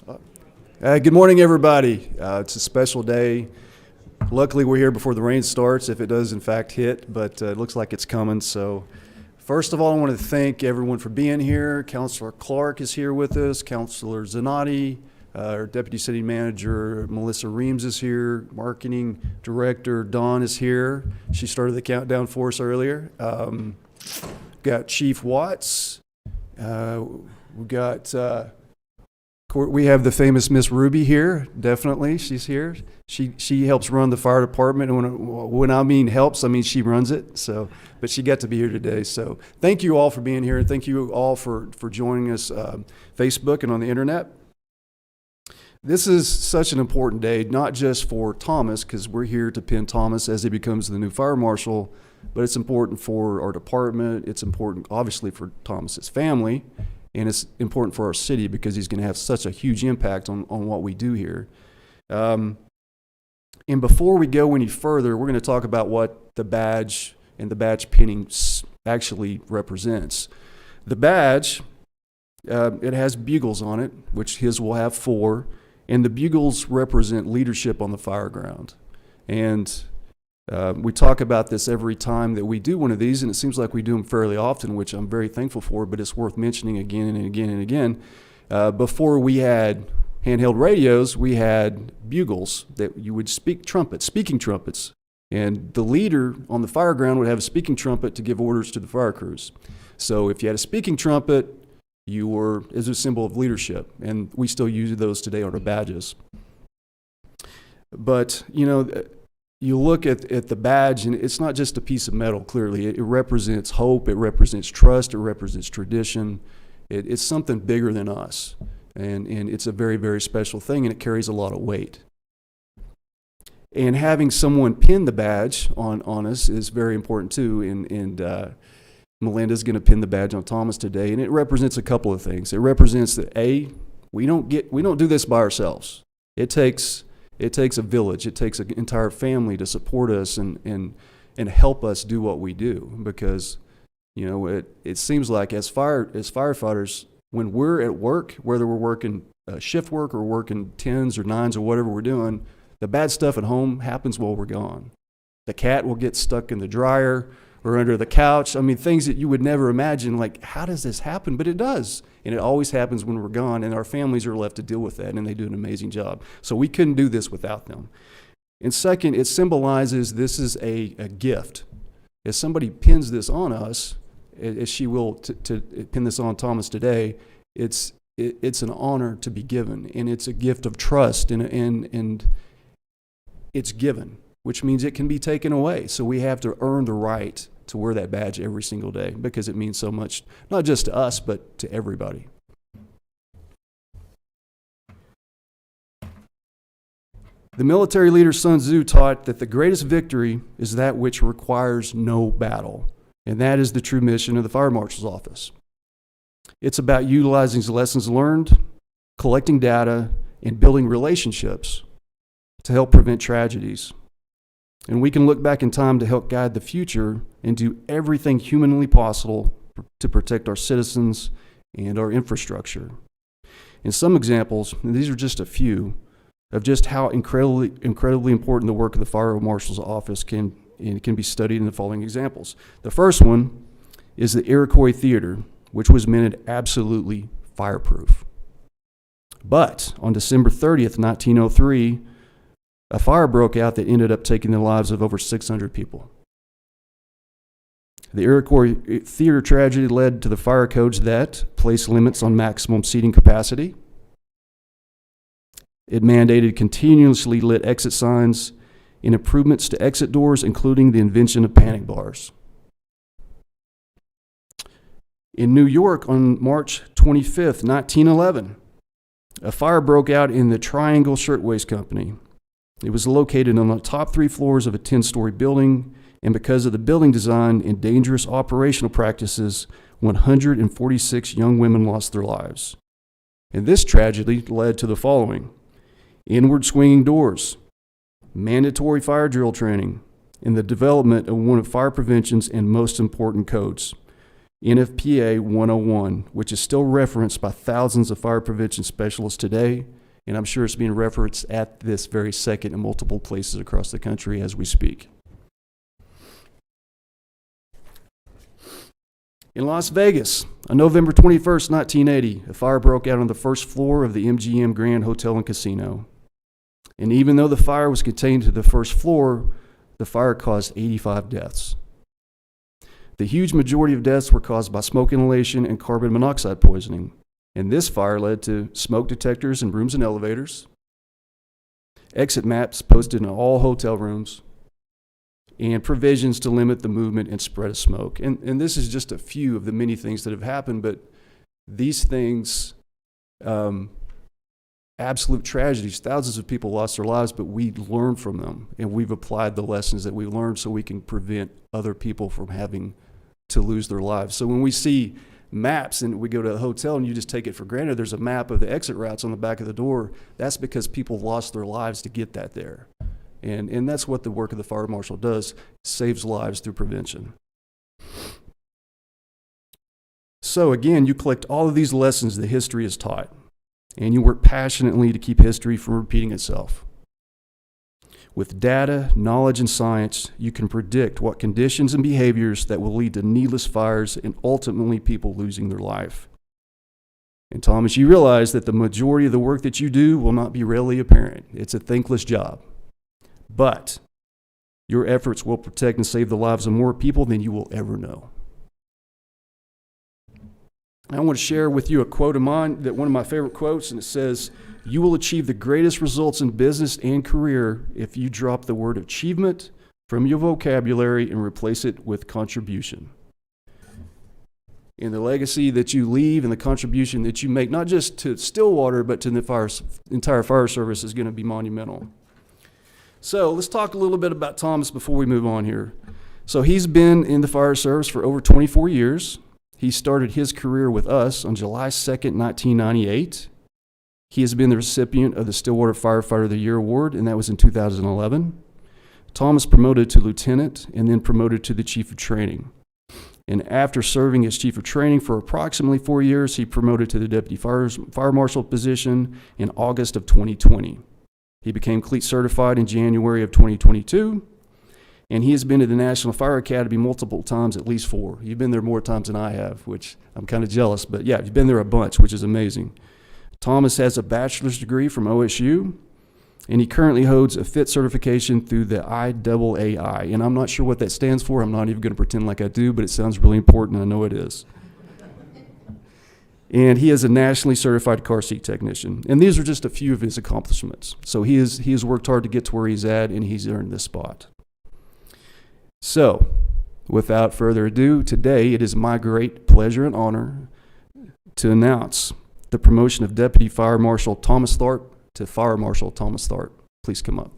Good morning, everybody. It's a special day. Luckily, we're here before the rain starts, if it does in fact hit, but it looks like it's coming. So first of all, I want to thank everyone for being here. Councilor Clark is here with us. Councilor Zanotti, our Deputy City Manager Melissa Reams is here. Marketing Director Dawn is here. She started the countdown for us earlier. Got Chief Watts. We have the famous Miss Ruby here. Definitely, she's here. She helps run the fire department, and when I mean helps, I mean she runs it. So, but she got to be here today. So, thank you all for being here, and thank you all for joining us, Facebook and on the internet. This is such an important day, not just for Thomas, because we're here to pin Thomas as he becomes the new fire marshal, but it's important for our department. It's important, obviously, for Thomas's family. And it's important for our city because he's going to have such a huge impact on what we do here. And before we go any further, we're going to talk about what the badge and the badge pinning actually represents. The badge, it has bugles on it, which his will have 4, and the bugles represent leadership on the fire ground. And we talk about this every time that we do one of these, and it seems like we do them fairly often, which I'm very thankful for, but it's worth mentioning again and again and again. Before we had handheld radios, we had bugles that you would speaking trumpets, and the leader on the fire ground would have a speaking trumpet to give orders to the fire crews. So if you had a speaking trumpet, you were as a symbol of leadership, and we still use those today on our badges. But, you look at the badge, and it's not just a piece of metal, clearly. It represents hope, it represents trust, it represents tradition. It's something bigger than us, and it's a very, very special thing, and it carries a lot of weight. And having someone pin the badge on us is very important, too, and Melinda's going to pin the badge on Thomas today, and it represents a couple of things. It represents that, we don't do this by ourselves. It takes a village. It takes an entire family to support us and help us do what we do, because it seems like as firefighters, when we're at work, whether we're working shift work or working 10s or 9s or whatever we're doing, the bad stuff at home happens while we're gone. The cat will get stuck in the dryer or under the couch. I mean, things that you would never imagine, like, how does this happen? But it does. And it always happens when we're gone, and our families are left to deal with that, and they do an amazing job. So we couldn't do this without them. And second, it symbolizes this is a gift. As somebody pins this on us, as she will to pin this on Thomas today, it's an honor to be given, and it's a gift of trust, and it's given, which means it can be taken away. So we have to earn the right to wear that badge every single day, because it means so much, not just to us, but to everybody. The military leader Sun Tzu taught that the greatest victory is that which requires no battle, and that is the true mission of the Fire Marshal's Office. It's about utilizing the lessons learned, collecting data, and building relationships to help prevent tragedies. And we can look back in time to help guide the future and do everything humanly possible to protect our citizens and our infrastructure. And some examples, and these are just a few, of just how incredibly important the work of the Fire Marshal's Office can be studied in the following examples. The first one is the Iroquois Theater, which was meant absolutely fireproof. But on December 30th, 1903, a fire broke out that ended up taking the lives of over 600 people. The Iroquois Theater tragedy led to the fire codes that placed limits on maximum seating capacity. It mandated continuously lit exit signs and improvements to exit doors, including the invention of panic bars. In New York on March 25th, 1911, a fire broke out in the Triangle Shirtwaist Company. It was located on the top 3 floors of a 10-story building, and because of the building design and dangerous operational practices, 146 young women lost their lives. And this tragedy led to the following: inward swinging doors, mandatory fire drill training, and the development of one of fire prevention's and most important codes. NFPA 101, which is still referenced by thousands of fire prevention specialists today, and I'm sure it's being referenced at this very second in multiple places across the country as we speak. In Las Vegas, on November 21st, 1980, a fire broke out on the first floor of the MGM Grand Hotel and Casino. And even though the fire was contained to the first floor, the fire caused 85 deaths. The huge majority of deaths were caused by smoke inhalation and carbon monoxide poisoning. And this fire led to smoke detectors in rooms and elevators, exit maps posted in all hotel rooms, and provisions to limit the movement and spread of smoke. And this is just a few of the many things that have happened, but these things, absolute tragedies, thousands of people lost their lives, but we learned from them, and we've applied the lessons that we learned so we can prevent other people from having to lose their lives. So when we see maps and we go to a hotel and you just take it for granted, there's a map of the exit routes on the back of the door, that's because people lost their lives to get that there. And that's what the work of the fire marshal does, saves lives through prevention. So again, you collect all of these lessons that history has taught, and you work passionately to keep history from repeating itself. With data, knowledge, and science, you can predict what conditions and behaviors that will lead to needless fires and ultimately people losing their life. And Thomas, you realize that the majority of the work that you do will not be readily apparent. It's a thankless job. But your efforts will protect and save the lives of more people than you will ever know. I want to share with you a quote of mine, that one of my favorite quotes, and it says, "You will achieve the greatest results in business and career if you drop the word achievement from your vocabulary and replace it with contribution." And the legacy that you leave and the contribution that you make, not just to Stillwater, but to the entire fire service, is going to be monumental. So let's talk a little bit about Thomas before we move on here. So he's been in the fire service for over 24 years. He started his career with us on July 2nd, 1998. He has been the recipient of the Stillwater Firefighter of the Year Award, and that was in 2011. Thomas promoted to lieutenant and then promoted to the chief of training. And after serving as chief of training for approximately 4 years, he promoted to the deputy fire marshal position in August of 2020. He became CLEAT certified in January of 2022, and he has been to the National Fire Academy multiple times, at least 4. You've been there more times than I have, which I'm kind of jealous, but yeah, you've been there a bunch, which is amazing. Thomas has a bachelor's degree from OSU, and he currently holds a FIT certification through the IAAI, and I'm not sure what that stands for. I'm not even going to pretend like I do, but it sounds really important, and I know it is. And he is a nationally certified car seat technician. And these are just a few of his accomplishments. So he has worked hard to get to where he's at, and he's earned this spot. So, without further ado, today it is my great pleasure and honor to announce the promotion of Deputy Fire Marshal Thomas Tharp to Fire Marshal Thomas Tharp. Please come up.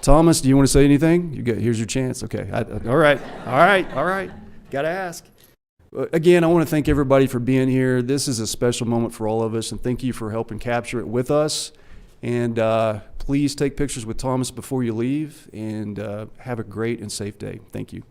Thomas, do you want to say anything? Here's your chance. Okay. All right. Got to ask. Again, I want to thank everybody for being here. This is a special moment for all of us, and thank you for helping capture it with us. And please take pictures with Thomas before you leave, and have a great and safe day. Thank you.